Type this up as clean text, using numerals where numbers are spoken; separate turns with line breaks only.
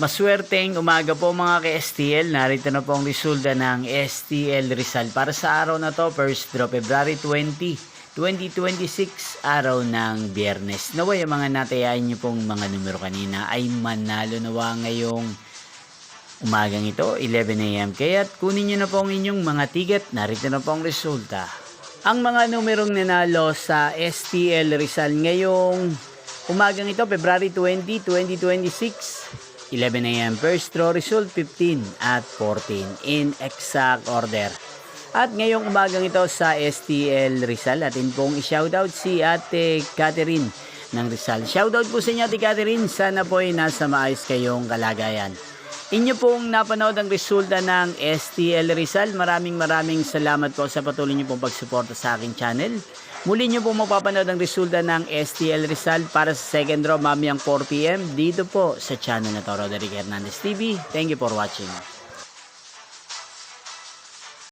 Maswerteng umaga po mga ka-STL. Narito na po ang resulta ng STL Rizal para sa araw na to, first draw February 20, 2026, araw ng Biyernes. Naway ang mga natayain niyo pong mga numero kanina ay manalo nawa ngayong umagang ito, 11 AM. Kaya't kunin niyo na po ang inyong mga ticket. Narito na po ang resulta. Ang mga numerong nanalo sa STL Rizal ngayong umagang ito, February 20, 2026, 11 AM. First draw result 15 at 14 in exact order. At ngayong umagang ito sa STL Rizal, atin pong i-shoutout si Ate Catherine ng Rizal. Shoutout po sa inyo, Ate Catherine. Sana po ay nasa maayos kayong kalagayan. Inyo pong napanood ang resulta ng STL Rizal. Maraming salamat po sa patuloy niyo pong pagsuporta sa aking channel. Muli niyo po mapapanood ang resulta ng STL Rizal para sa second draw mamayang 4 PM dito po sa channel na to, Roderick Hernandez TV. Thank you for watching.